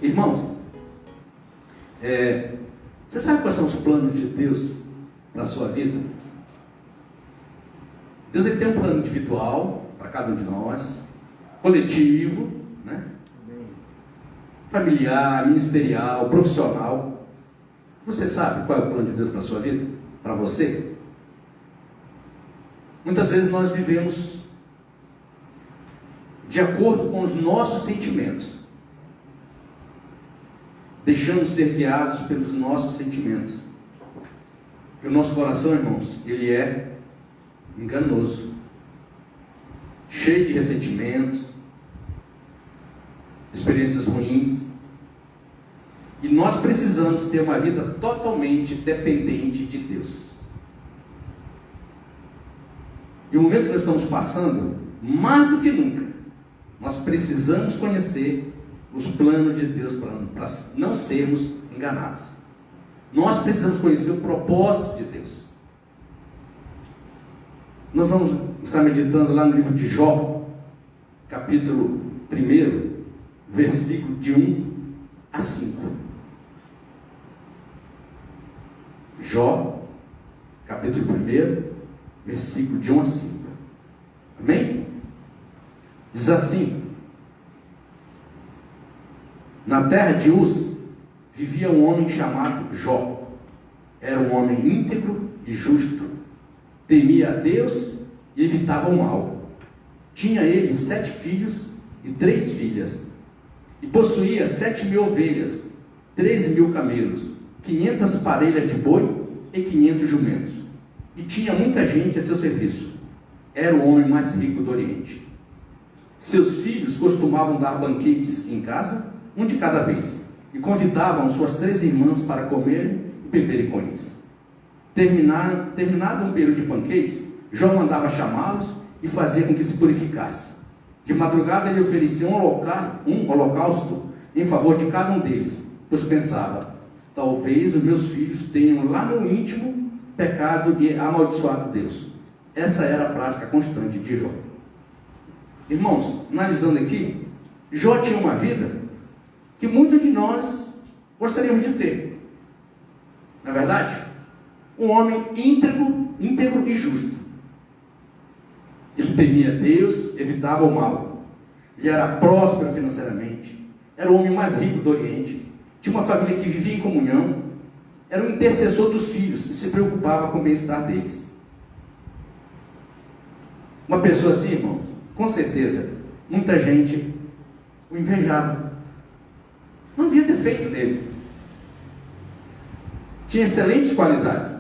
Irmãos, você sabe quais são os planos de Deus para a sua vida? Deus ele tem um plano individual para cada um de nós, coletivo, né? Familiar, ministerial, profissional. Você sabe qual é o plano de Deus para a sua vida? Para você? Muitas vezes nós vivemos de acordo com os nossos sentimentos, deixamos ser guiados pelos nossos sentimentos. E o nosso coração, irmãos, ele é enganoso, cheio de ressentimentos, experiências ruins. E nós precisamos ter uma vida totalmente dependente de Deus. E o momento que nós estamos passando, mais do que nunca, nós precisamos conhecer os planos de Deus para não sermos enganados. Nós precisamos conhecer o propósito de Deus. Nós vamos estar meditando lá no livro de Jó, capítulo 1, versículo de 1 a 5. Jó, capítulo 1, versículo de 1 a 5. Amém? Diz assim: na terra de Uz vivia um homem chamado Jó. Era um homem íntegro e justo, temia a Deus e evitava o mal. Tinha ele 7 filhos e 3 filhas, e possuía 7.000 ovelhas, 13.000 camelos, 500 parelhas de boi e 500 jumentos, e tinha muita gente a seu serviço. Era o homem mais rico do Oriente. Seus filhos costumavam dar banquetes em casa, um de cada vez, e convidavam suas 3 irmãs para comerem e beberem com eles. Terminado um período de banquetes, Jó mandava chamá-los e fazia com que se purificasse. De madrugada ele oferecia um holocausto em favor de cada um deles, pois pensava: talvez os meus filhos tenham lá no íntimo pecado e amaldiçoado Deus. Essa era a prática constante de Jó. Irmãos, analisando aqui, Jó tinha uma vida que muitos de nós gostaríamos de ter. Na verdade, um homem íntegro e justo. Ele temia Deus, evitava o mal. Ele era próspero financeiramente. Era o homem mais rico do Oriente. Tinha uma família que vivia em comunhão. Era um intercessor dos filhos e se preocupava com o bem-estar deles. Uma pessoa assim, irmãos, com certeza, muita gente o invejava. Não havia defeito nele. Tinha excelentes qualidades.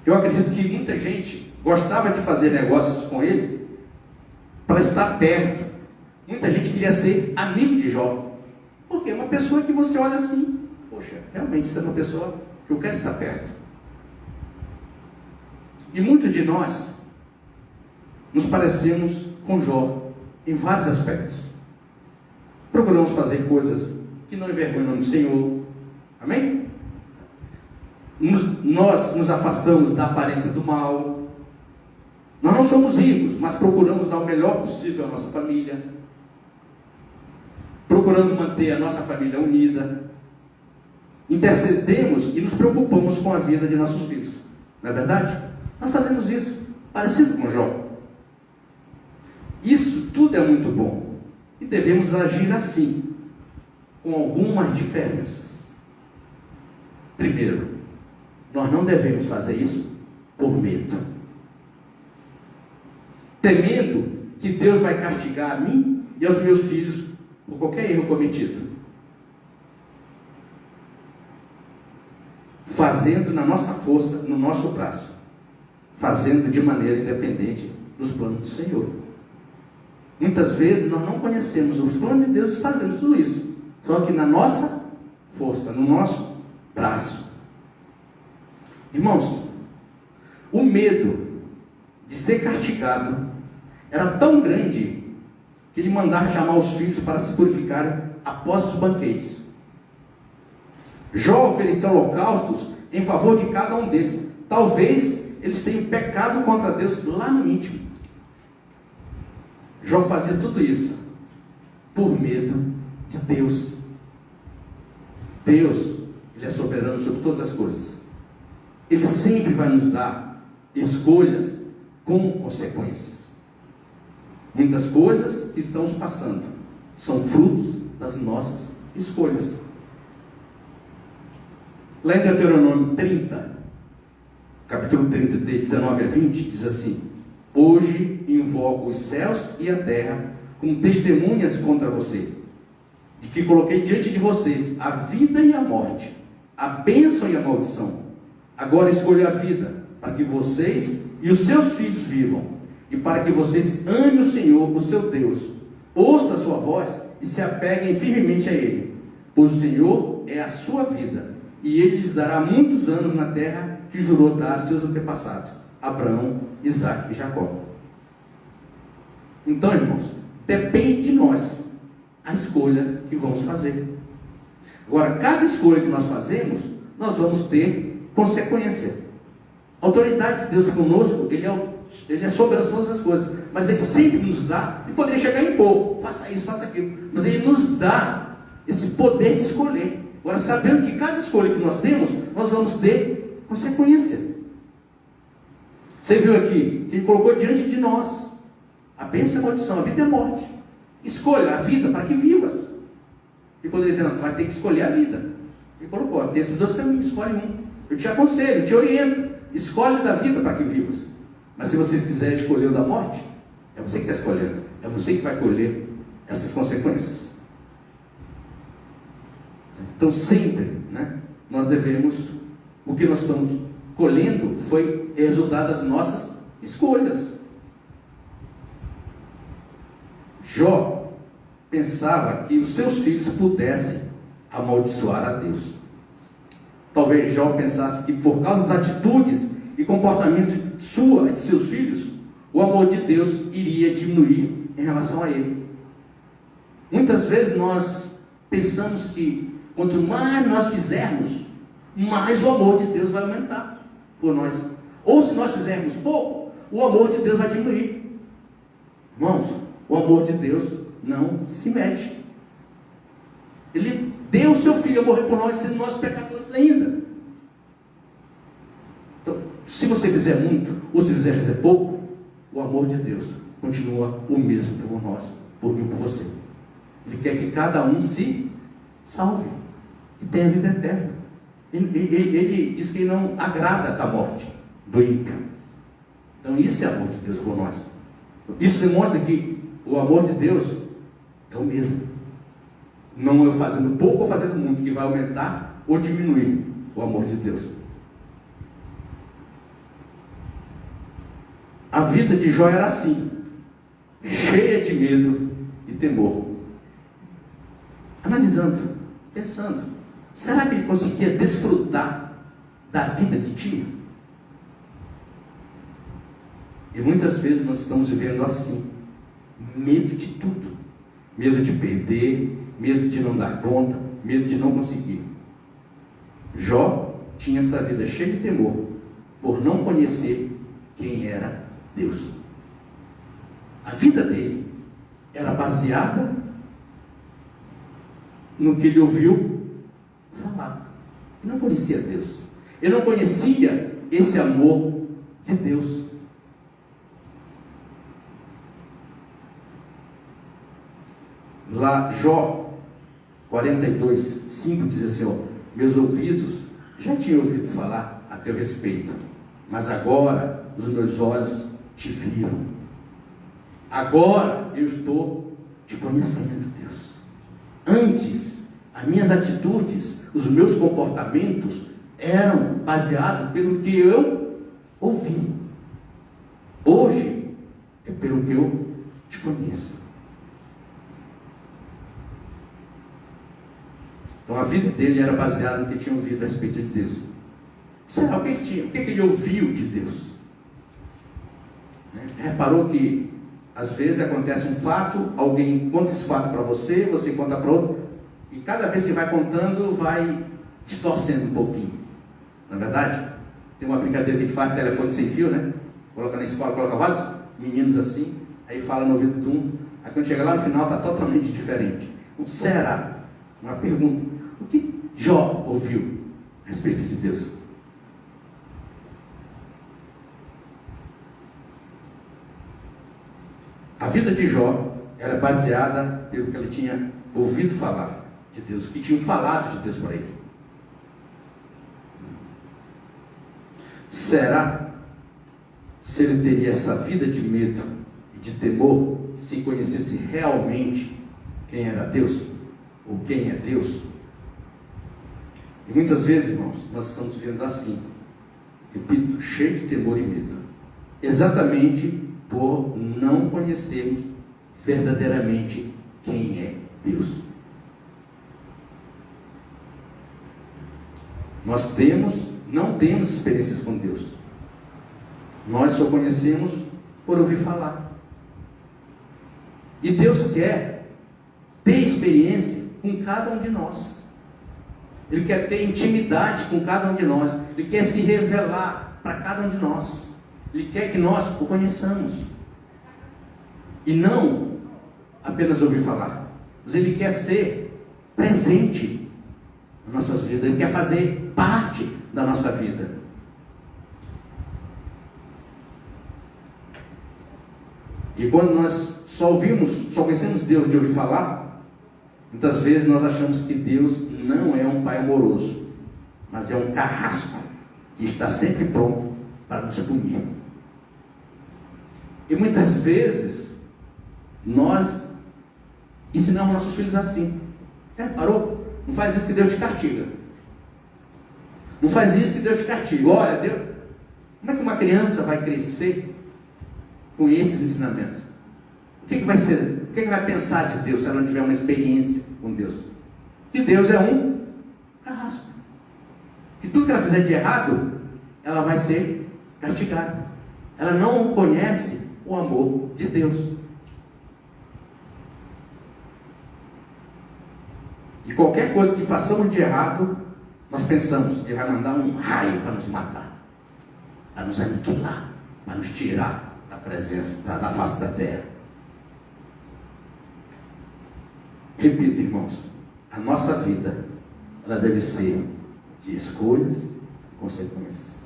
Eu acredito que muita gente gostava de fazer negócios com ele para estar perto. Muita gente queria ser amigo de Jó. Porque é uma pessoa que você olha assim: poxa, realmente isso é uma pessoa que eu quero estar perto. E muitos de nós nos parecemos com Jó em vários aspectos. Procuramos fazer coisas que não envergonham o Senhor. Amém? Nós nos afastamos da aparência do mal. Nós não somos ricos, mas procuramos dar o melhor possível à nossa família. Procuramos manter a nossa família unida. Intercedemos e nos preocupamos com a vida de nossos filhos. Não é verdade? Nós fazemos isso, parecido com Jó. Isso tudo é muito bom. E devemos agir assim, com algumas diferenças. Primeiro, nós não devemos fazer isso por medo. Temendo que Deus vai castigar a mim e aos meus filhos por qualquer erro cometido. Fazendo na nossa força, no nosso braço. Fazendo de maneira independente dos planos do Senhor. Muitas vezes nós não conhecemos os planos de Deus e fazemos tudo isso. Só que na nossa força, no nosso braço. Irmãos, o medo de ser castigado era tão grande que ele mandava chamar os filhos para se purificarem após os banquetes. Jó ofereceu holocaustos em favor de cada um deles. Talvez eles tenham pecado contra Deus lá no íntimo. Jó fazia tudo isso por medo de Deus. Deus, Ele é soberano sobre todas as coisas. Ele sempre vai nos dar escolhas com consequências. Muitas coisas que estamos passando são frutos das nossas escolhas. Lá em Deuteronômio 30, capítulo 30, 19 a 20, diz assim: hoje invoco os céus e a terra como testemunhas contra você, de que coloquei diante de vocês a vida e a morte, a bênção e a maldição. Agora escolha a vida, para que vocês e os seus filhos vivam, e para que vocês amem o Senhor, o seu Deus. Ouça a sua voz e se apeguem firmemente a Ele, pois o Senhor é a sua vida, e Ele lhes dará muitos anos na terra que jurou dar a seus antepassados, Abraão, Isaque e Jacó. Então, irmãos, depende de nós a escolha que vamos fazer. Agora, cada escolha que nós fazemos, nós vamos ter consequência. A autoridade de Deus conosco, Ele é soberano sobre todas as coisas, mas Ele sempre nos dá, e poderia chegar em pouco, faça isso, faça aquilo, mas Ele nos dá esse poder de escolher. Agora, sabendo que cada escolha que nós temos, nós vamos ter consequência. Você viu aqui, que Ele colocou diante de nós a bênção e a maldição, a vida e a morte. Escolha a vida para que vivas. Ele poderia dizer: não, tu vai ter que escolher a vida. Ele colocou: tem esses dois caminhos, escolhe um. Eu te aconselho, eu te oriento. Escolhe da vida para que vivas. Mas se você quiser escolher o da morte, é você que está escolhendo. É você que vai colher essas consequências. Então sempre, nós devemos, o que nós estamos colhendo foi resultado das nossas escolhas. Jó pensava que os seus filhos pudessem amaldiçoar a Deus. Talvez Jó pensasse que por causa das atitudes e comportamento sua e de seus filhos, o amor de Deus iria diminuir em relação a eles. Muitas vezes nós pensamos que quanto mais nós fizermos, mais o amor de Deus vai aumentar por nós. Ou se nós fizermos pouco, o amor de Deus vai diminuir. Irmãos, o amor de Deus não se mede. Ele deu o seu filho a morrer por nós, sendo nós pecadores ainda. Então, se você fizer muito, ou se fizer pouco, o amor de Deus continua o mesmo por nós, por mim e por você. Ele quer que cada um se salve, que tenha vida eterna. Ele diz que não agrada da morte do ímpio. Então isso é amor de Deus por nós. Isso demonstra que o amor de Deus é o mesmo. Não eu fazendo pouco ou fazendo muito, que vai aumentar ou diminuir o amor de Deus. A vida de Jó era assim, cheia de medo e temor. Analisando, pensando, será que ele conseguia desfrutar da vida que tinha? E muitas vezes nós estamos vivendo assim, medo de tudo, medo de perder, medo de não dar conta, medo de não conseguir. Jó tinha essa vida cheia de temor, por não conhecer quem era Deus. A vida dele era baseada no que ele ouviu falar. Ele não conhecia Deus. Ele não conhecia esse amor de Deus. Lá, Jó 42, 5 diz assim: ó, meus ouvidos já tinham ouvido falar a teu respeito, mas agora os meus olhos te viram. Agora eu estou te conhecendo, Deus. Antes, as minhas atitudes, os meus comportamentos eram baseados pelo que eu ouvi. Hoje é pelo que eu te conheço. Então a vida dele era baseada no que tinha ouvido a respeito de Deus. Será o que ele tinha? O que ele ouviu de Deus? Reparou que às vezes acontece um fato, alguém conta esse fato para você, você conta para outro, e cada vez que você vai contando, vai distorcendo um pouquinho. Não é verdade? Tem uma brincadeira que a gente faz de telefone sem fio, né? Coloca na escola, coloca vários meninos assim, aí fala no ouvido de um, aí quando chega lá no final está totalmente diferente. Será? Uma pergunta. O que Jó ouviu a respeito de Deus? A vida de Jó era baseada pelo que ele tinha ouvido falar de Deus, o que tinham falado de Deus para ele. Será se ele teria essa vida de medo e de temor se conhecesse realmente quem era Deus? Ou quem é Deus? E muitas vezes, irmãos, nós estamos vivendo assim, repito, cheio de temor e medo, exatamente por não conhecermos verdadeiramente quem é Deus. Nós não temos experiências com Deus. Nós só conhecemos por ouvir falar. E Deus quer ter experiência com cada um de nós. Ele quer ter intimidade com cada um de nós. Ele quer se revelar para cada um de nós. Ele quer que nós o conheçamos. E não apenas ouvir falar. Mas Ele quer ser presente nas nossas vidas. Ele quer fazer parte da nossa vida. E quando nós só conhecemos Deus de ouvir falar, muitas vezes nós achamos que Deus não é um Pai amoroso, mas é um carrasco que está sempre pronto para nos punir. E muitas vezes nós ensinamos nossos filhos assim. Parou? Não faz isso que Deus te castiga. Não faz isso que Deus te castiga. Olha, Deus, como é que uma criança vai crescer com esses ensinamentos? O que vai ser? O que vai pensar de Deus se ela não tiver uma experiência com Deus? Que Deus é um carrasco. Que tudo que ela fizer de errado, ela vai ser castigada. Ela não conhece o amor de Deus. E qualquer coisa que façamos de errado, nós pensamos que Ele vai mandar um raio para nos matar, para nos aniquilar, para nos tirar da presença, da face da terra. Repito, irmãos, a nossa vida, ela deve ser de escolhas e consequências.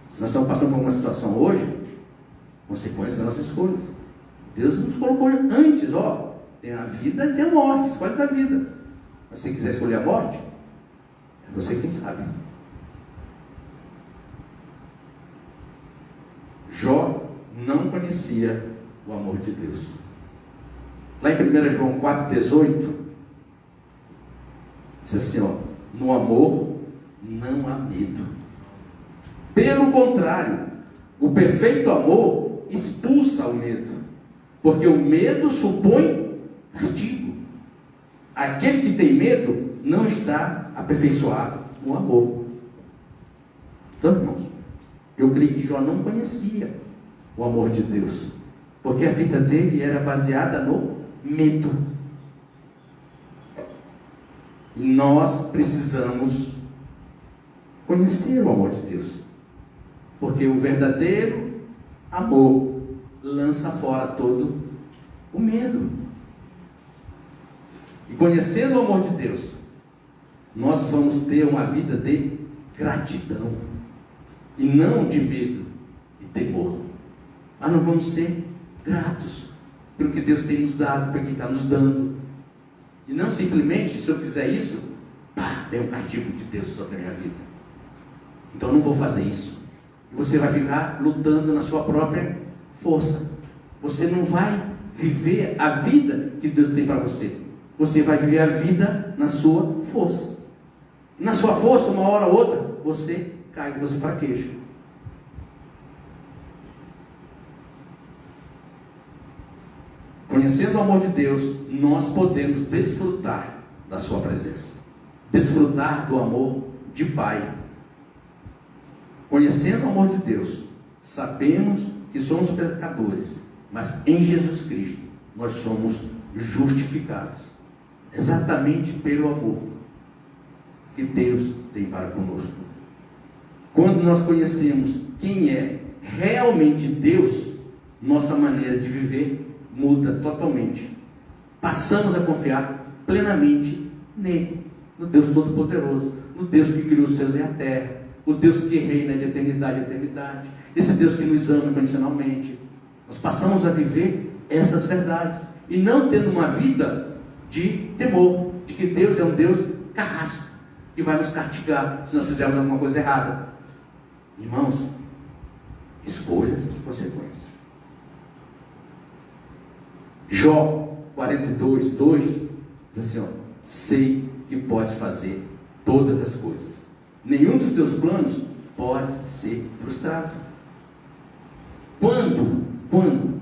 Se nós estamos passando por uma situação hoje, consequência das nossas escolhas. Deus nos colocou antes, tem a vida e tem a morte, escolhe a vida. Mas se você quiser escolher a morte, é você quem sabe. Jó não conhecia o amor de Deus. Lá em 1 João 4,18, diz assim, no amor não há medo. Pelo contrário, o perfeito amor expulsa o medo, porque o medo supõe castigo. Aquele que tem medo não está aperfeiçoado no amor. Então, irmãos, eu creio que Jó não conhecia o amor de Deus, porque a vida dele era baseada no medo. E nós precisamos conhecer o amor de Deus, porque o verdadeiro amor lança fora todo o medo. E conhecendo o amor de Deus, nós vamos ter uma vida de gratidão, e não de medo e temor. Mas nós vamos ser gratos pelo que Deus tem nos dado, pelo que Ele está nos dando. E não simplesmente, se eu fizer isso, vem um castigo de Deus sobre a minha vida. Então eu não vou fazer isso. E você vai ficar lutando na sua própria força. Você não vai viver a vida que Deus tem para você. Você vai viver a vida na sua força. E na sua força, uma hora ou outra, você cai, você fraqueja. Conhecendo o amor de Deus, nós podemos desfrutar da sua presença, desfrutar do amor de Pai. Conhecendo o amor de Deus, sabemos que somos pecadores, mas em Jesus Cristo nós somos justificados, exatamente pelo amor que Deus tem para conosco. Quando nós conhecemos quem é realmente Deus, nossa maneira de viver muda totalmente. passamos a confiar plenamente nele, no Deus Todo-Poderoso, no Deus que criou os céus e a terra, o Deus que reina de eternidade a eternidade, esse Deus que nos ama incondicionalmente. Nós passamos a viver essas verdades, e não tendo uma vida de temor, de que Deus é um Deus carrasco, que vai nos castigar se nós fizermos alguma coisa errada. Irmãos, escolhas e consequências. Jó 42, 2 diz assim, ó: sei que podes fazer todas as coisas, nenhum dos teus planos pode ser frustrado. Quando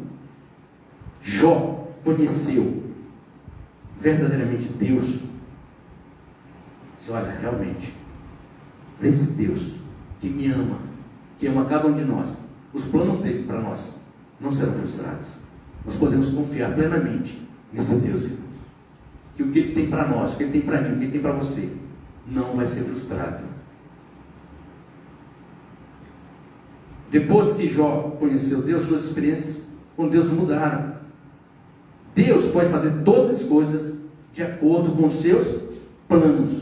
Jó conheceu verdadeiramente Deus, disse: olha, realmente, esse Deus que me ama, que ama cada um de nós, os planos dele para nós não serão frustrados. Nós podemos confiar plenamente nesse Deus, irmãos, que o que ele tem para nós, o que ele tem para mim, o que ele tem para você, não vai ser frustrado. Depois que Jó conheceu Deus, suas experiências com Deus mudaram. Deus pode fazer todas as coisas de acordo com os seus planos.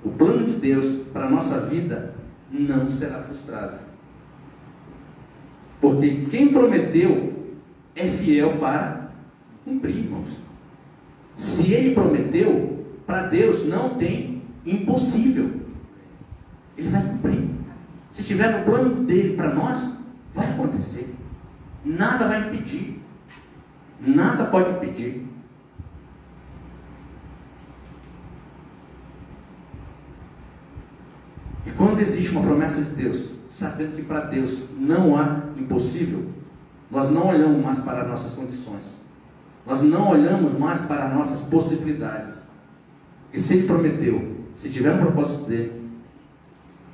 O plano de Deus para a nossa vida não será frustrado. Porque quem prometeu é fiel para cumprir, irmãos. Se ele prometeu, para Deus não tem impossível. Ele vai cumprir. Se estiver no plano dele para nós, vai acontecer. Nada vai impedir. Nada pode impedir. E quando existe uma promessa de Deus, sabendo que para Deus não há impossível, nós não olhamos mais para as nossas condições. Nós não olhamos mais para as nossas possibilidades. E se Ele prometeu, se tiver um propósito dele,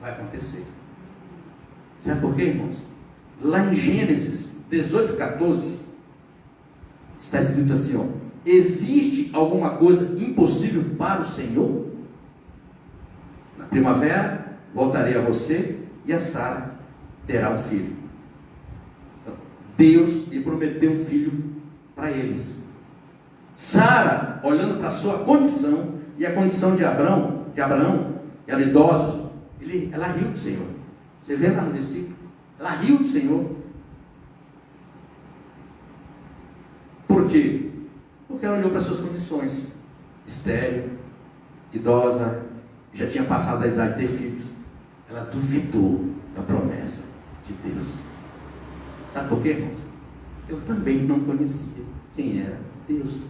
vai acontecer. Sabe por quê, irmãos? Lá em Gênesis 18:14, está escrito assim, ó: existe alguma coisa impossível para o Senhor? Na primavera, voltarei a você e a Sara terá um filho. Deus lhe prometeu um filho para eles. Sara, olhando para a sua condição e a condição de Abraão, eram idosos, ela riu do Senhor. Você vê lá no versículo? Ela riu do Senhor. Por quê? Porque ela olhou para as suas condições. Estéril, idosa, já tinha passado a idade de ter filhos. Ela duvidou da promessa de Deus. Sabe por quê, irmãos? Eu também não conhecia quem era Deus.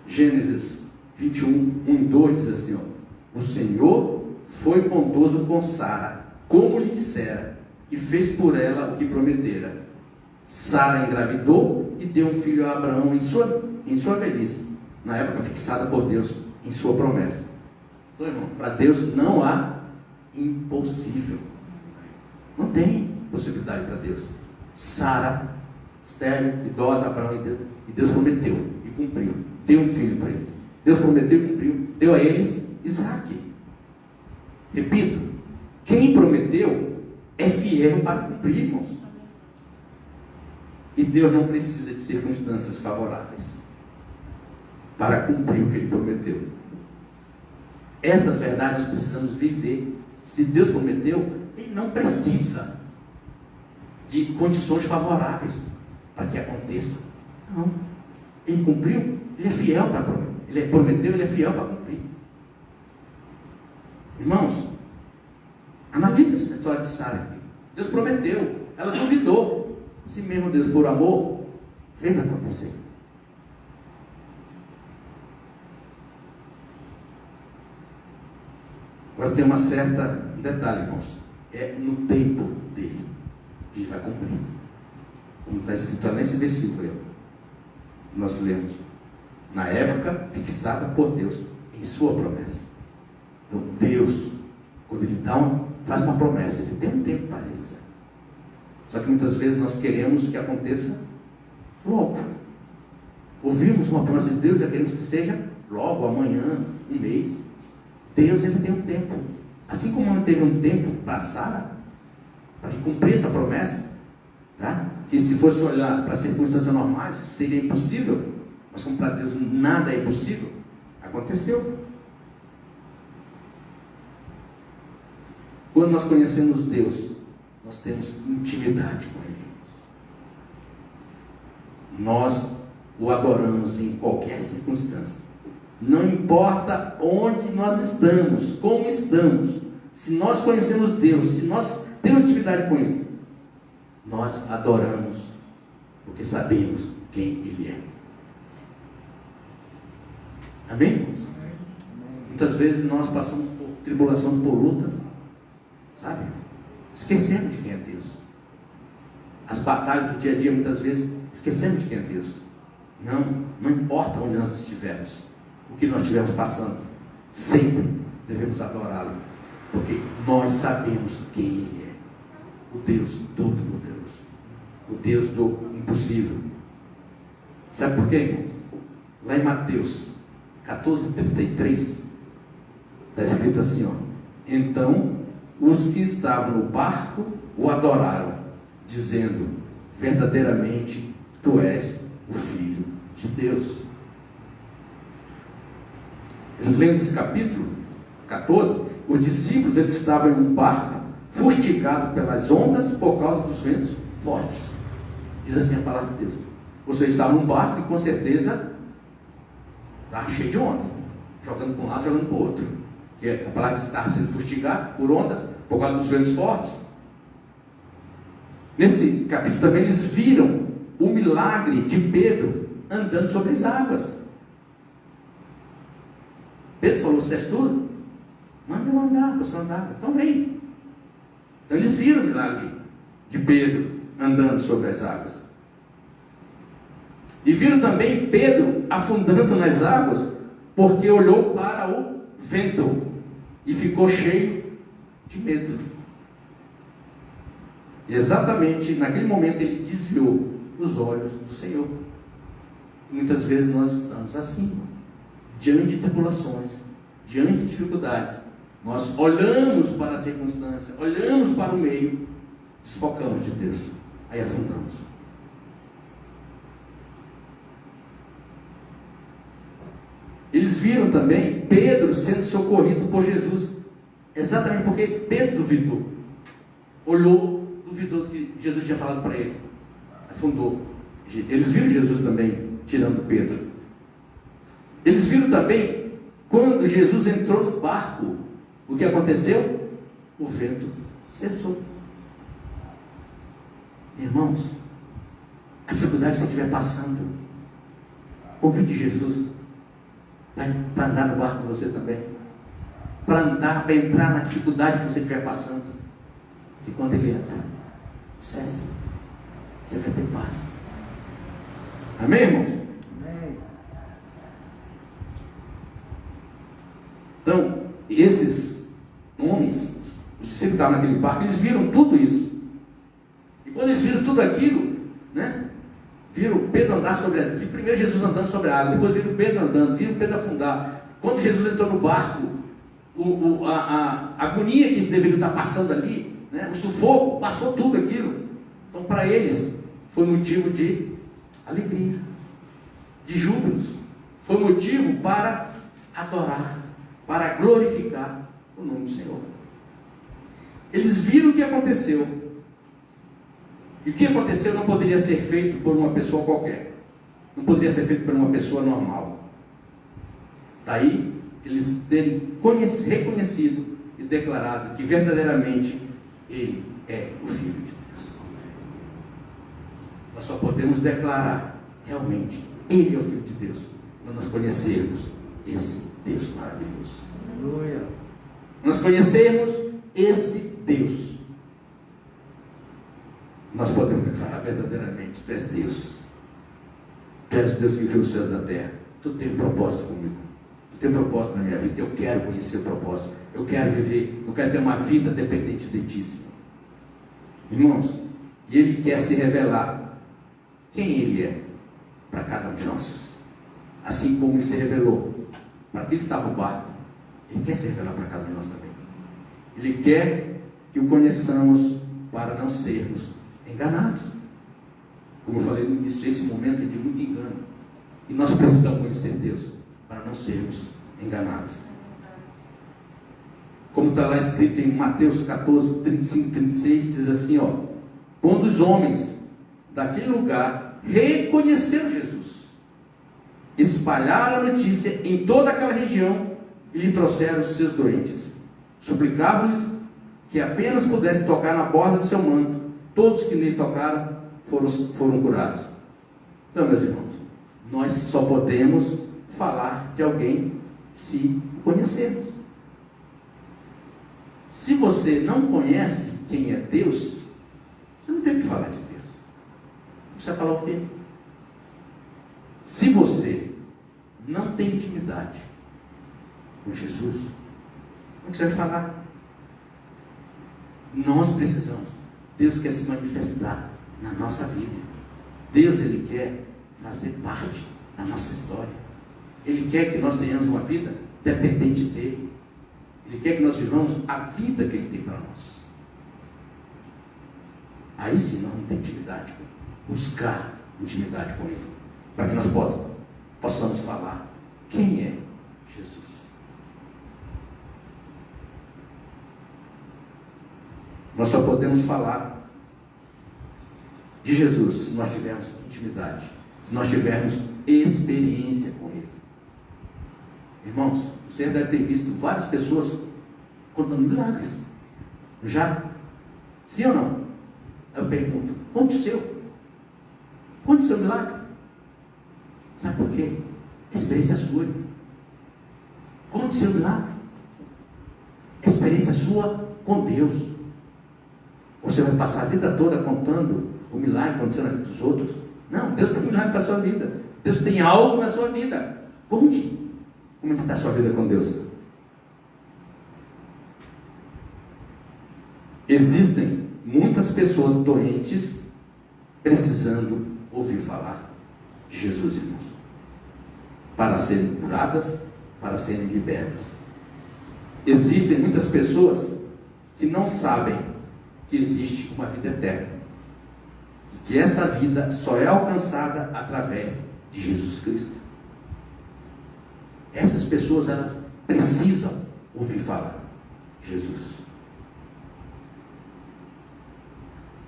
Gênesis 21, 1 e 2 diz assim, ó: o Senhor foi bondoso com Sara, como lhe dissera, e fez por ela o que prometera. Sara engravidou e deu um filho a Abraão em sua velhice, na época fixada por Deus em sua promessa. Então, irmão, para Deus não há impossível. Não tem possibilidade para Deus. Sara, estéril, idosa, Abraão, e Deus prometeu e cumpriu. Deu um filho para eles. Deus prometeu e cumpriu. Deu a eles Isaac. Repito, quem prometeu é fiel para cumprir, irmãos. E Deus não precisa de circunstâncias favoráveis para cumprir o que Ele prometeu. Essas verdades nós precisamos viver. Se Deus prometeu, Ele não precisa de condições favoráveis para que aconteça. Não. Ele cumpriu, Ele é fiel para prometer. Ele prometeu, Ele é fiel para cumprir. Irmãos, analise essa história de Sara aqui. Deus prometeu, ela duvidou. Se mesmo Deus, por amor, fez acontecer. Agora tem um detalhe, irmãos. É no tempo dele que Ele vai cumprir. Como está escrito nesse versículo aí, nós lemos. Na época fixada por Deus em sua promessa. Então Deus, quando Ele faz uma promessa, Ele tem um tempo para realizar. Só que muitas vezes nós queremos que aconteça logo. Ouvimos uma promessa de Deus e queremos que seja logo, amanhã, um mês. Deus, Ele tem um tempo. Assim como Ele teve um tempo para Sara, para que cumprisse essa promessa, Tá? Que se fosse olhar para circunstâncias normais, seria impossível, mas como para Deus nada é impossível, aconteceu. Quando nós conhecemos Deus, nós temos intimidade com Ele. Nós o adoramos em qualquer circunstância. Não importa onde nós estamos, como estamos, se nós conhecemos Deus, se nós temos intimidade com Ele, nós adoramos, porque sabemos quem Ele é. Amém, irmãos? Muitas vezes nós passamos por tribulações, por lutas, sabe? Esquecemos de quem é Deus. As batalhas do dia a dia, muitas vezes, esquecemos de quem é Deus. Não importa onde nós estivermos, o que nós estivermos passando, sempre devemos adorá-lo, porque nós sabemos quem Ele é. O Deus Todo-Poderoso, o Deus do impossível. Sabe por quê, irmãos? Lá em Mateus 14:33 está escrito assim, ó: então os que estavam no barco o adoraram, dizendo: verdadeiramente tu és o Filho de Deus. Lendo esse capítulo 14, os discípulos eles estavam em um barco fustigado pelas ondas por causa dos ventos fortes. Diz assim a palavra de Deus. Você está num barco e com certeza está cheio de onda, jogando para um lado, jogando para o outro. Que a palavra está sendo fustigado por ondas por causa dos ventos fortes. Nesse capítulo também eles viram o milagre de Pedro andando sobre as águas. Pedro falou: você és tudo? Manda eu andar, você andar. Então vem. Então eles viram o milagre de Pedro andando sobre as águas. E viram também Pedro afundando nas águas, porque olhou para o vento e ficou cheio de medo. E exatamente naquele momento ele desviou os olhos do Senhor. Muitas vezes nós estamos assim, diante de tribulações, diante de dificuldades. Nós olhamos para a circunstância, olhamos para o meio, desfocamos de Deus, aí afundamos. Eles viram também Pedro sendo socorrido por Jesus, exatamente porque Pedro duvidou, olhou, duvidou do que Jesus tinha falado para ele, afundou. Eles viram Jesus também tirando Pedro. Eles viram também quando Jesus entrou no barco, o que aconteceu? O vento cessou. Irmãos, a dificuldade que você estiver passando, convide Jesus para andar no barco com você também, para entrar na dificuldade que você estiver passando, e quando ele entra, cessa, você vai ter paz. Amém, irmãos? Amém. Então, esses homens, os discípulos que estavam naquele barco, eles viram tudo isso. E quando eles viram tudo aquilo, né? Viram Pedro andar sobre a... Primeiro Jesus andando sobre a água, depois viram Pedro andando, viram Pedro afundar. Quando Jesus entrou no barco, a agonia que eles deveriam estar passando ali, né? O sufoco, passou tudo aquilo. Então para eles foi motivo de alegria, de júbilos, foi motivo para adorar, para glorificar o nome do Senhor. Eles viram o que aconteceu, e o que aconteceu não poderia ser feito por uma pessoa qualquer, não poderia ser feito por uma pessoa normal. Daí eles terem reconhecido e declarado que verdadeiramente Ele é o Filho de Deus. Nós só podemos declarar realmente Ele é o Filho de Deus quando nós conhecermos esse Deus maravilhoso. Aleluia. Nós conhecermos esse Deus, nós podemos declarar verdadeiramente: Tu és Deus, Tu és Deus que criou os céus da terra, Tu tem um propósito comigo, Tu tem um propósito na minha vida, eu quero conhecer o propósito, eu quero viver, eu quero ter uma vida dependente de Ti, Senhor. Irmãos, e Ele quer se revelar quem Ele é para cada um de nós, assim como Ele se revelou para quem estava no barco. Ele quer se revelar para cada um de nós também. Ele quer que o conheçamos para não sermos enganados. Como eu falei no início, esse momento é de muito engano. E nós precisamos conhecer Deus para não sermos enganados. Como está lá escrito em Mateus 14, 35, 36, diz assim, ó: quando os homens daquele lugar reconheceram Jesus, espalharam a notícia em toda aquela região e lhe trouxeram os seus doentes. Suplicavam-lhes que apenas pudesse tocar na borda de seu manto. Todos que nele tocaram foram curados. Então, meus irmãos, nós só podemos falar de alguém se conhecermos. Se você não conhece quem é Deus, você não tem que falar de Deus. Você vai falar o quê? Se você não tem intimidade com Jesus, como é que você vai falar? Nós precisamos. Deus quer se manifestar na nossa vida. Deus, Ele quer fazer parte da nossa história. Ele quer que nós tenhamos uma vida dependente dEle. Ele quer que nós vivamos a vida que Ele tem para nós. Aí sim nós vamos ter intimidade com Ele. Buscar intimidade com Ele. Para que nós possamos falar quem é Jesus. Nós só podemos falar de Jesus se nós tivermos intimidade, se nós tivermos experiência com Ele. Irmãos, você deve ter visto várias pessoas contando milagres. Já? Sim ou não? Eu pergunto, conte o seu. Conte o seu milagre. Sabe por quê? A experiência é sua. Conte o seu milagre. A experiência é sua com Deus. Você vai passar a vida toda contando o milagre que aconteceu na vida dos outros? Não, Deus tem um milagre para a sua vida. Deus tem algo na sua vida. Conte. Como é que está a sua vida com Deus? Existem muitas pessoas doentes precisando ouvir falar de Jesus, irmãos, para serem curadas, para serem libertas. Existem muitas pessoas que não sabem que existe uma vida eterna e que essa vida só é alcançada através de Jesus Cristo. Essas pessoas, elas precisam ouvir falar de Jesus.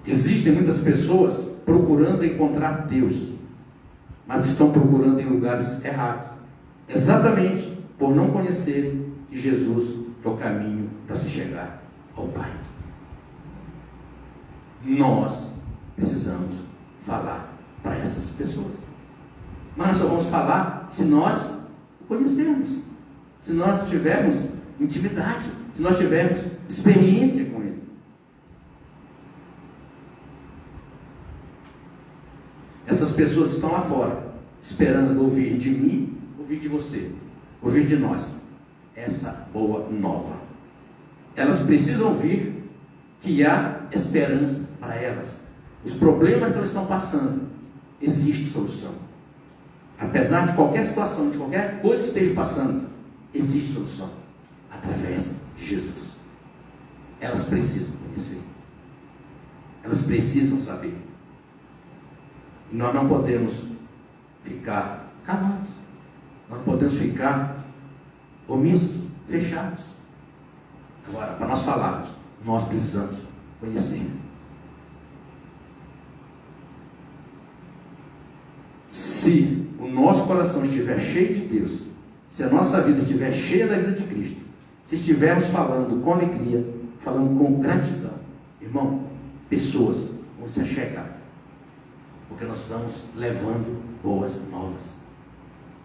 Existem muitas pessoas procurando encontrar Deus, mas estão procurando em lugares errados, exatamente por não conhecerem que Jesus é o caminho para se chegar ao Pai. Nós precisamos falar para essas pessoas, mas nós só vamos falar se nós o conhecermos, se nós tivermos intimidade, se nós tivermos experiência com Ele. Essas pessoas estão lá fora, esperando ouvir de mim, ouvir de você, ouvir de nós essa boa nova. Elas precisam ouvir que há esperança para elas. Os problemas que elas estão passando, existe solução. Apesar de qualquer situação, de qualquer coisa que esteja passando, existe solução através de Jesus. Elas precisam conhecer. Elas precisam saber. E nós não podemos ficar calados. Nós não podemos ficar omissos, fechados. Agora, para nós falarmos, nós precisamos conhecer. Se o nosso coração estiver cheio de Deus, se a nossa vida estiver cheia da vida de Cristo, se estivermos falando com alegria, falando com gratidão, irmão, pessoas vão se achegar, porque nós estamos levando boas novas.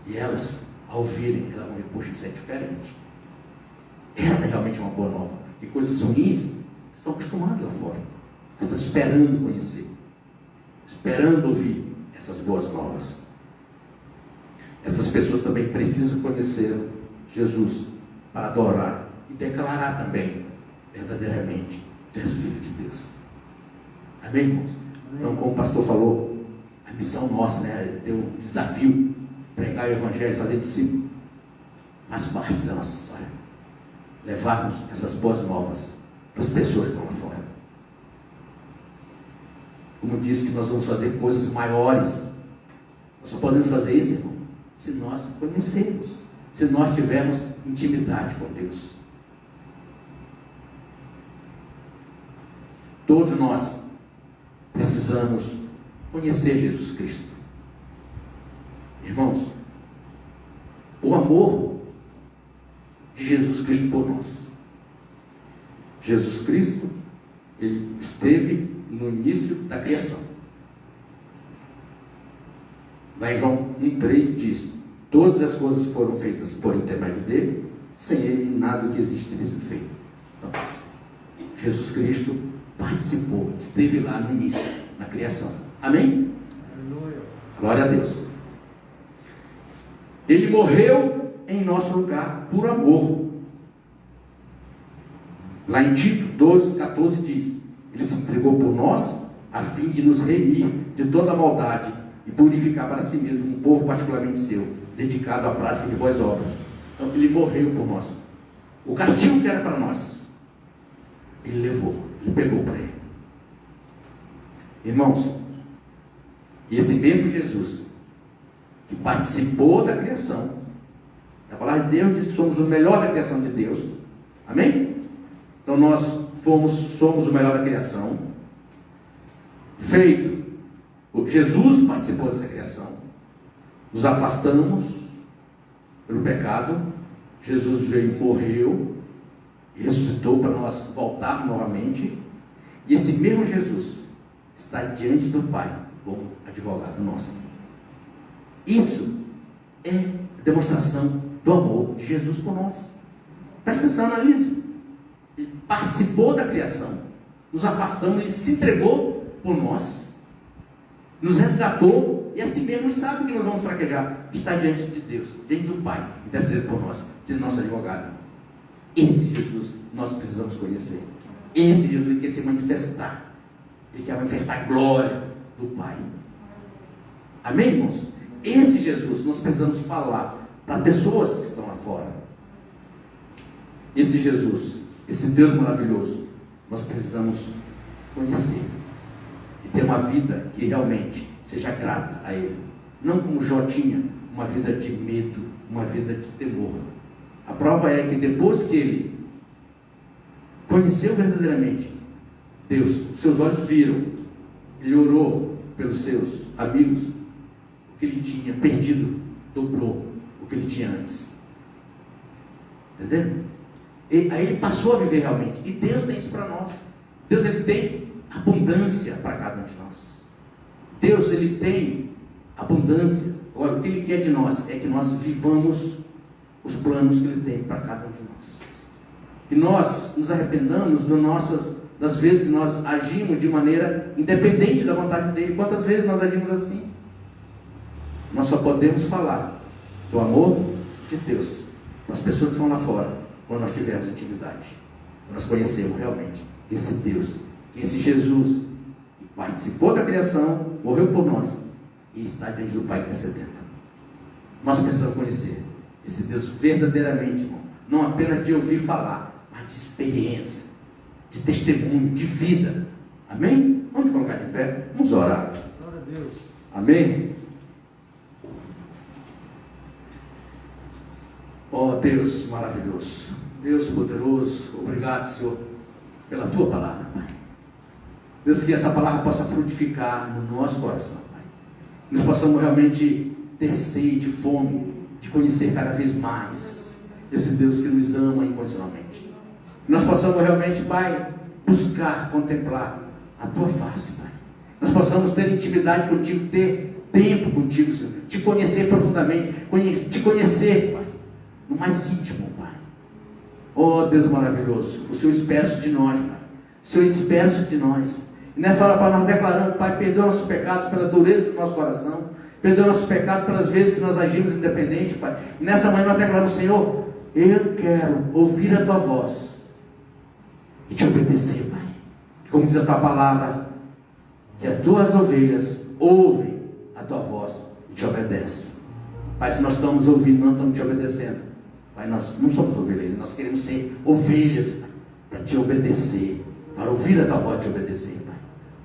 E elas, ao ouvirem, elas vão ver, poxa, isso é diferente. Essa é realmente uma boa nova. E coisas ruins estão acostumadas lá fora. Elas estão esperando conhecer, esperando ouvir essas boas novas. Essas pessoas também precisam conhecer Jesus para adorar e declarar também, verdadeiramente, Tu és o Filho de Deus. Amém, irmãos? Então, como o pastor falou, a missão nossa, né, deu um desafio, pregar o Evangelho, fazer discípulo, faz parte da nossa história. Levarmos essas boas novas para as pessoas que estão lá fora. como disse que nós vamos fazer coisas maiores. Nós só podemos fazer isso, irmão, se nós conhecermos, se nós tivermos intimidade com Deus. Todos nós precisamos conhecer Jesus Cristo. Irmãos, o amor de Jesus Cristo por nós. Jesus Cristo, ele esteve no início da criação. Lá em João 1,3 diz: todas as coisas foram feitas por intermédio dele, sem ele nada que existe teria sido feito. Então, Jesus Cristo participou, esteve lá no início, na criação. Amém? Aleluia. Glória a Deus. Ele morreu em nosso lugar por amor. Lá em Tito 12,14 diz: ele se entregou por nós a fim de nos remir de toda a maldade e purificar para si mesmo um povo particularmente seu, dedicado à prática de boas obras. Então ele morreu por nós. O castigo que era para nós, ele levou, ele pegou para ele. Irmãos, esse mesmo Jesus que participou da criação, a palavra de Deus diz que somos o melhor da criação de Deus. Amém? Então nós somos o melhor da criação. Feito, Jesus participou dessa criação. Nos afastamos pelo pecado. Jesus veio, morreu, ressuscitou para nós voltar novamente. E esse mesmo Jesus está diante do Pai como advogado nosso. Isso é demonstração do amor de Jesus por nós. Presta atenção, analise. Ele participou da criação, nos afastamos, ele se entregou por nós, nos resgatou, e assim mesmo sabe que nós vamos fraquejar. Está diante de Deus, diante do Pai, intercedendo por nós, sendo nosso advogado. Esse Jesus nós precisamos conhecer. Esse Jesus ele quer se manifestar, ele quer manifestar a glória do Pai. Amém, irmãos? Esse Jesus nós precisamos falar para pessoas que estão lá fora. Esse Jesus, esse Deus maravilhoso, nós precisamos conhecer e ter uma vida que realmente seja grata a Ele. Não como Jó tinha, uma vida de medo, uma vida de temor. A prova é que depois que ele conheceu verdadeiramente Deus, seus olhos viram, ele orou pelos seus amigos, o que ele tinha perdido dobrou o que ele tinha antes. Entendeu? E aí ele passou a viver realmente. E Deus tem isso para nós. Deus ele tem abundância para cada um de nós. Deus ele tem abundância. Agora o que ele quer de nós é que nós vivamos os planos que ele tem para cada um de nós. Que nós nos arrependamos das vezes que nós agimos de maneira independente da vontade dele. Quantas vezes nós agimos assim? Nós só podemos falar do amor de Deus para as pessoas que estão lá fora, quando nós tivermos intimidade, quando nós conhecemos realmente que esse Deus, que esse Jesus, que participou da criação, morreu por nós e está diante do Pai intercedendo. Nós precisamos conhecer esse Deus verdadeiramente, irmão, não apenas de ouvir falar, mas de experiência, de testemunho, de vida. Amém? Vamos colocar de pé, vamos orar. Glória a Deus. Amém? Oh Deus maravilhoso, Deus poderoso, obrigado, Senhor, pela Tua palavra, Pai. Deus, que essa palavra possa frutificar no nosso coração, Pai. Nós possamos realmente ter sede, fome, de conhecer cada vez mais esse Deus que nos ama incondicionalmente. Nós possamos realmente, Pai, buscar, contemplar a Tua face, Pai. Nós possamos ter intimidade contigo, ter tempo contigo, Senhor, te conhecer profundamente, te conhecer, Pai, no mais íntimo, Pai. Oh Deus maravilhoso, o Senhor espera de nós, Pai. O Senhor espera de nós. E nessa hora, Pai, nós declaramos, Pai, perdoa nossos pecados pela dureza do nosso coração, perdoa nossos pecados pelas vezes que nós agimos independente, Pai. E nessa manhã nós declaramos, Senhor, eu quero ouvir a Tua voz e te obedecer, Pai. Como diz a Tua palavra, que as Tuas ovelhas ouvem a Tua voz e te obedecem. Pai, se nós estamos ouvindo, não estamos te obedecendo, Pai, nós não somos ovelhas, nós queremos ser ovelhas, Pai, para te obedecer, para ouvir a Tua voz e te obedecer, Pai.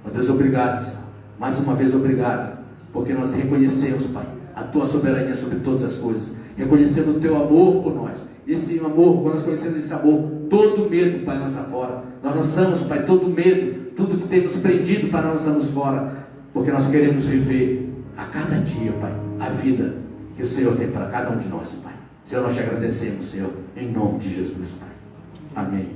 Ó Deus, obrigado, Senhor. Mais uma vez, obrigado, porque nós reconhecemos, Pai, a Tua soberania sobre todas as coisas, reconhecendo o Teu amor por nós. Esse amor, quando nós conhecemos esse amor, todo medo, Pai, lança fora. Nós lançamos, Pai, todo medo, tudo que tem nos prendido, Pai, nós lançamos fora, porque nós queremos viver a cada dia, Pai, a vida que o Senhor tem para cada um de nós, Pai. Senhor, nós te agradecemos, Senhor, em nome de Jesus, Pai. Amém.